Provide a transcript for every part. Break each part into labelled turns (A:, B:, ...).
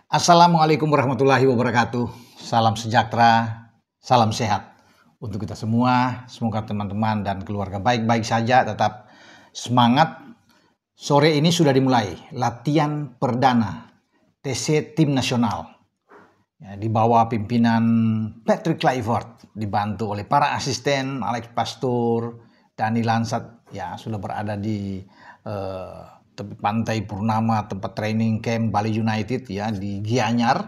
A: Assalamualaikum warahmatullahi wabarakatuh. Salam sejahtera, salam sehat untuk kita semua. Semoga teman-teman dan keluarga baik-baik saja, tetap semangat. Sore ini sudah dimulai latihan perdana TC Tim Nasional di bawah pimpinan Patrick Kluivert, dibantu oleh para asisten Alex Pastoor, Dani Lansat, sudah berada di tepi pantai Purnama, tempat training camp Bali United di Gianyar,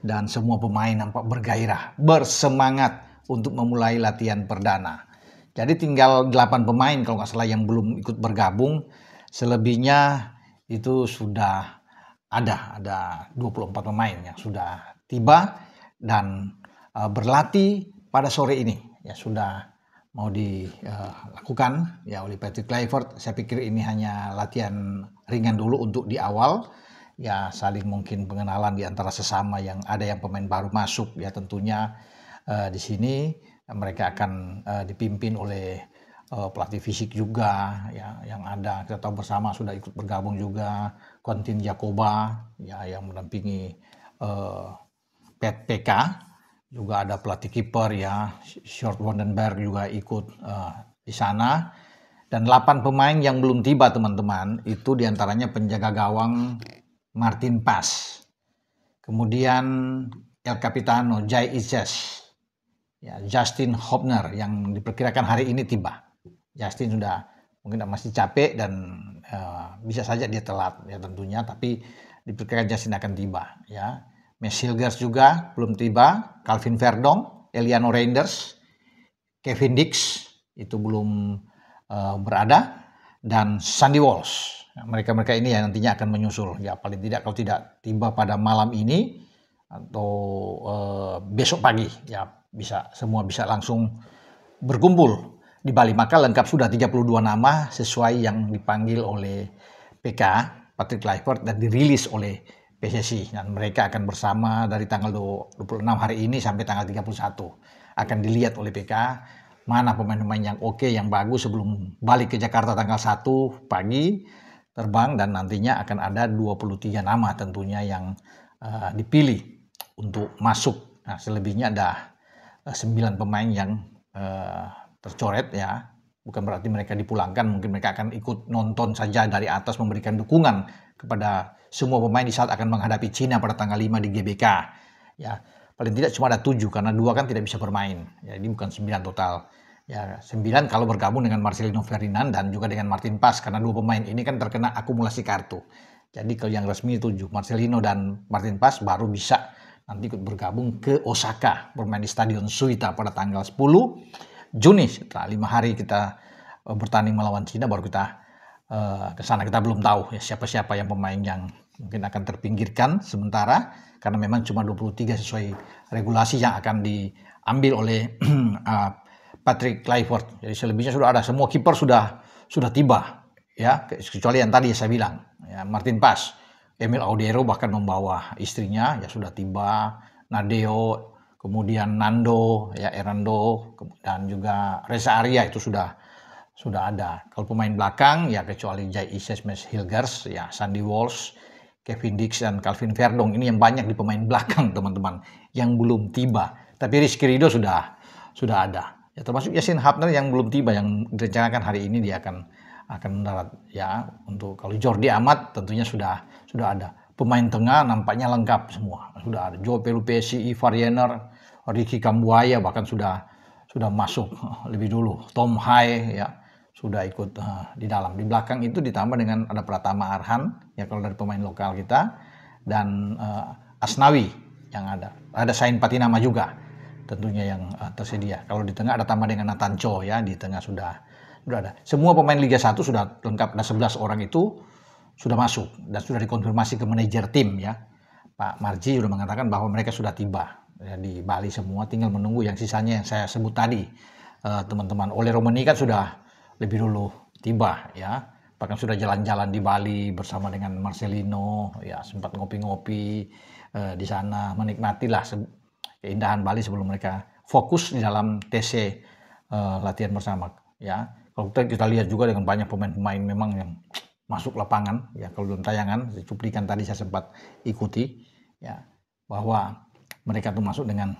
A: dan semua pemain nampak bergairah, bersemangat untuk memulai latihan perdana. Jadi tinggal 8 pemain kalau nggak salah yang belum ikut bergabung, selebihnya itu sudah ada 24 pemain yang sudah tiba dan berlatih pada sore ini, sudah mau dilakukan oleh Patrick Kluivert. Saya pikir ini hanya latihan ringan dulu untuk di awal, saling mungkin pengenalan di antara sesama yang ada yang pemain baru masuk, tentunya di sini mereka akan dipimpin oleh pelatih fisik juga yang ada. Kita tahu bersama sudah ikut bergabung juga Quentin Jacoba yang mendampingi PK. Juga ada pelatih kiper Sjoerd Wondenberg juga ikut di sana. Dan 8 pemain yang belum tiba teman-teman, itu diantaranya penjaga gawang Martin Pas. Kemudian El Capitano Jay Ices, Justin Hobner yang diperkirakan hari ini tiba. Justin sudah mungkin masih capek dan bisa saja dia telat tentunya, tapi diperkirakan Justin akan tiba Mads Hilgers juga belum tiba, Calvin Verdong, Eliano Reinders, Kevin Dix itu belum berada, dan Sandy Walsh. Mereka-mereka ini nantinya akan menyusul. Paling tidak kalau tidak tiba pada malam ini atau besok pagi, semua bisa langsung berkumpul di Bali. Maka lengkap sudah 32 nama sesuai yang dipanggil oleh PK Patrick Kluivert dan dirilis oleh PSSI, dan mereka akan bersama dari tanggal 26 hari ini sampai tanggal 31. Akan dilihat oleh PK mana pemain-pemain yang oke, yang bagus sebelum balik ke Jakarta tanggal 1 pagi terbang, dan nantinya akan ada 23 nama tentunya yang dipilih untuk masuk. Nah, selebihnya ada 9 pemain yang tercoret bukan berarti mereka dipulangkan, mungkin mereka akan ikut nonton saja dari atas, memberikan dukungan kepada semua pemain di saat akan menghadapi Cina pada tanggal 5 di GBK. Paling tidak cuma ada 7 karena 2 kan tidak bisa bermain. Jadi bukan 9 total. 9 kalau bergabung dengan Marcelino Ferdinand dan juga dengan Martin Pas, karena 2 pemain ini kan terkena akumulasi kartu. Jadi kalau yang resmi 7, Marcelino dan Martin Pas baru bisa nanti ikut bergabung ke Osaka, bermain di Stadion Suita pada tanggal 10 Juni. Setelah 5 hari kita bertanding melawan Cina, baru kita ke sana. Kita belum tahu siapa-siapa yang pemain yang mungkin akan terpinggirkan sementara, karena memang cuma 23 sesuai regulasi yang akan diambil oleh Patrick Kluivert. Jadi selebihnya sudah ada, semua kiper sudah tiba kecuali yang tadi saya bilang Martin Pas, Emil Audero bahkan membawa istrinya sudah tiba, Nadeo, kemudian Nando, Erando, dan juga Reza Arya itu sudah ada. Kalau pemain belakang kecuali Jay Ices, Mads Hilgers, Sandy Walsh, Kevin Dix, dan Calvin Verdong, ini yang banyak di pemain belakang teman-teman yang belum tiba. Tapi Rizky Ridho sudah ada. Termasuk Yasin Hapner yang belum tiba, yang direncanakan hari ini dia akan mendarat. Untuk kalau Jordi Amat tentunya sudah ada. Pemain tengah nampaknya lengkap semua. Sudah ada Joe Pelupesi, Ivar Jenner, Ricky Kambuaya bahkan sudah masuk lebih dulu. Tom Hai sudah ikut di dalam. Di belakang itu ditambah dengan ada Pratama Arhan kalau dari pemain lokal kita, dan Asnawi yang ada. Ada Sain Patinama juga tentunya yang tersedia. Kalau di tengah ada tambah dengan Nathan Cho di tengah sudah ada. Semua pemain Liga 1 sudah lengkap, dan 11 orang itu sudah masuk dan sudah dikonfirmasi ke manajer tim Pak Marji sudah mengatakan bahwa mereka sudah tiba di Bali semua, tinggal menunggu yang sisanya yang saya sebut tadi teman-teman. Ole Romani kan sudah lebih dulu tiba bahkan sudah jalan-jalan di Bali bersama dengan Marcelino, sempat ngopi-ngopi di sana, menikmatilah keindahan Bali sebelum mereka fokus di dalam TC latihan bersama Kalau kita lihat juga dengan banyak pemain-pemain memang yang masuk lapangan kalau dalam tayangan cuplikan tadi saya sempat ikuti ya, bahwa mereka tuh masuk dengan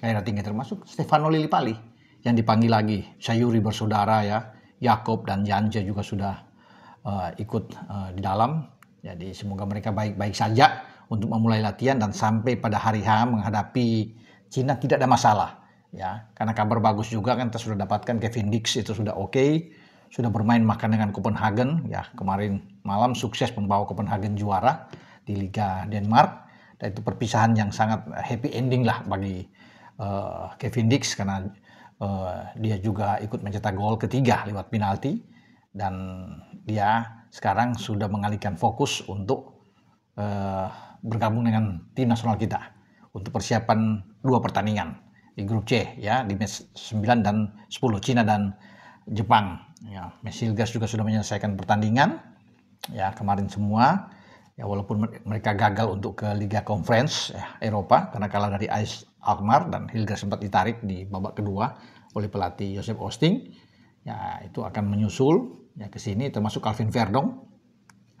A: gairah tinggi, termasuk Stefano Lillipali yang dipanggil lagi, Sayuri bersaudara ya, Yakob dan Janje juga sudah ikut di dalam. Jadi semoga mereka baik-baik saja untuk memulai latihan dan sampai pada hari H menghadapi Cina tidak ada masalah ya, karena kabar bagus juga kan kita sudah dapatkan Kevin Dix itu sudah oke, sudah bermain makan dengan Copenhagen ya, kemarin malam sukses membawa Copenhagen juara di Liga Denmark, dan itu perpisahan yang sangat happy ending lah bagi Kevin Dix karena dia juga ikut mencetak gol ketiga lewat penalti, dan dia sekarang sudah mengalihkan fokus untuk bergabung dengan tim nasional kita untuk persiapan 2 pertandingan di grup C ya, di match 9 dan 10 Cina dan Jepang ya. Hilgers juga sudah menyelesaikan pertandingan ya kemarin semua ya, walaupun mereka gagal untuk ke Liga Conference ya, Eropa karena kalah dari AS Alkmaar, dan Hilgers sempat ditarik di babak kedua oleh pelatih Joseph Osting ya, itu akan menyusul ya ke sini, termasuk Calvin Verdong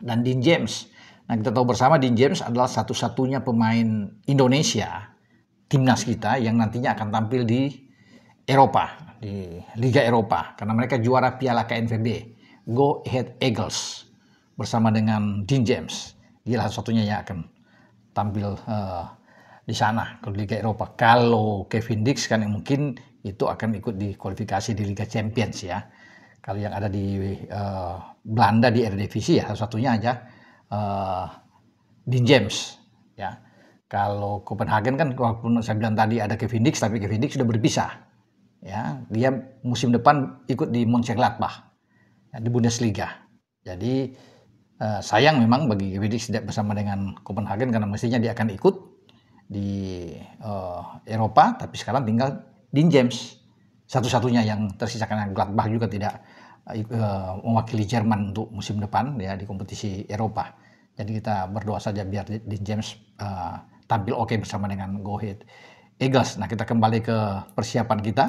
A: dan Dean James. Nah, kita tahu bersama Dean James adalah satu-satunya pemain Indonesia timnas kita yang nantinya akan tampil di Eropa, di Liga Eropa, karena mereka juara Piala KNVB Go Ahead Eagles bersama dengan Dean James. Dia satu-satunya yang akan tampil di sana ke Liga Eropa. Kalau Kevin Dix kan mungkin itu akan ikut di kualifikasi di Liga Champions ya. Kalau yang ada di Belanda di Eredivisie ya satu-satunya aja Dean James ya. Kalau Copenhagen kan walaupun saya bilang tadi ada Kevin Dix, tapi Kevin Dix sudah berpisah ya. Dia musim depan ikut di Mönchengladbach ya, di Bundesliga. Jadi sayang memang bagi Kevin Dix tidak bersama dengan Copenhagen karena mestinya dia akan ikut di Eropa, tapi sekarang tinggal Dean James satu-satunya yang tersisa karena Gladbach juga tidak mewakili Jerman untuk musim depan ya di kompetisi Eropa. Jadi kita berdoa saja biar Dean James tampil oke bersama dengan Go Ahead Eagles. Nah, kita kembali ke persiapan kita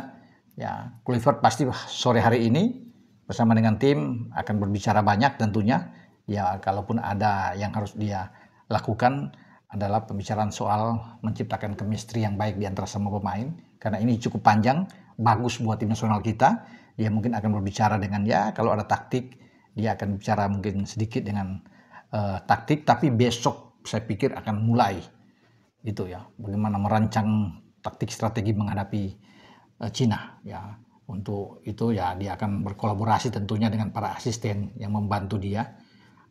A: ya. Kluivert pasti sore hari ini bersama dengan tim akan berbicara banyak tentunya ya. Kalaupun ada yang harus dia lakukan adalah pembicaraan soal menciptakan chemistry yang baik di antara semua pemain, karena ini cukup panjang, bagus buat tim nasional kita. Dia mungkin akan berbicara dengan ya, kalau ada taktik dia akan bicara mungkin sedikit dengan taktik, tapi besok saya pikir akan mulai itu ya, bagaimana merancang taktik strategi menghadapi Cina ya. Untuk itu ya dia akan berkolaborasi tentunya dengan para asisten yang membantu dia,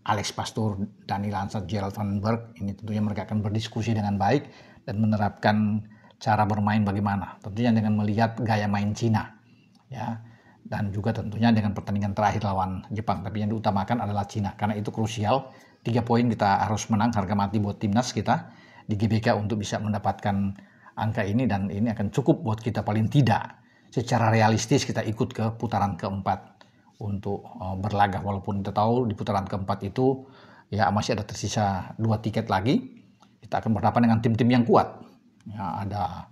A: Alex Pastur, Dani Lansat, Gerald Van Berg. Ini tentunya mereka akan berdiskusi dengan baik dan menerapkan cara bermain bagaimana, tentunya dengan melihat gaya main Cina ya, dan juga tentunya dengan pertandingan terakhir lawan Jepang. Tapi yang diutamakan adalah Cina karena itu krusial. 3 poin kita harus menang, harga mati buat timnas kita di GBK untuk bisa mendapatkan angka ini, dan ini akan cukup buat kita paling tidak secara realistis kita ikut ke putaran keempat untuk berlaga. Walaupun kita tahu di putaran keempat itu ya masih ada tersisa 2 tiket lagi, kita akan berhadapan dengan tim-tim yang kuat ya, ada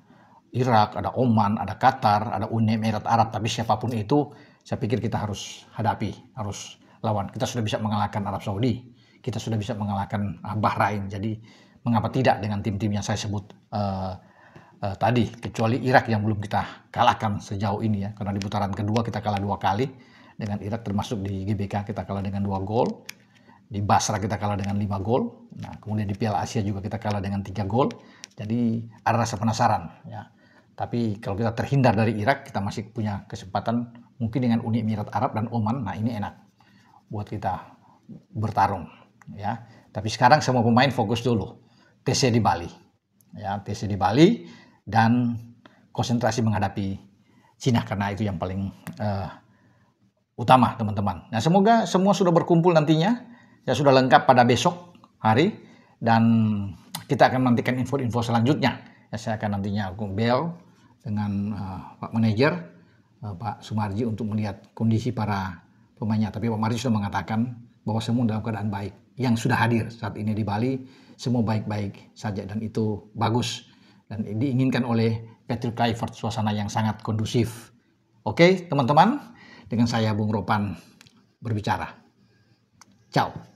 A: Irak, ada Oman, ada Qatar, ada Uni Emirat Arab. Tapi siapapun itu saya pikir kita harus hadapi, harus lawan. Kita sudah bisa mengalahkan Arab Saudi, kita sudah bisa mengalahkan Bahrain. Jadi mengapa tidak dengan tim-tim yang saya sebut tadi, kecuali Irak yang belum kita kalahkan sejauh ini ya, karena di putaran kedua kita kalah 2 kali dengan Irak, termasuk di GBK kita kalah dengan 2 gol, di Basra kita kalah dengan 5 gol, nah kemudian di Piala Asia juga kita kalah dengan 3 gol. Jadi ada rasa penasaran ya. Tapi kalau kita terhindar dari Irak, kita masih punya kesempatan mungkin dengan Uni Emirat Arab dan Oman. Nah ini enak buat kita bertarung ya. Tapi sekarang semua pemain fokus dulu TC di Bali ya, TC di Bali dan konsentrasi menghadapi Cina, karena itu yang paling utama teman-teman. Nah semoga semua sudah berkumpul nantinya ya, sudah lengkap pada besok hari, dan kita akan menantikan info-info selanjutnya ya. Saya akan nantinya bel dengan Pak Manajer Pak Sumarji untuk melihat kondisi para pemainnya. Tapi Pak Marji sudah mengatakan bahwa semua dalam keadaan baik. Yang sudah hadir saat ini di Bali semua baik-baik saja, dan itu bagus dan diinginkan oleh Patrick Kluivert, suasana yang sangat kondusif. Oke teman-teman, dengan saya Bung Ropan berbicara. Ciao.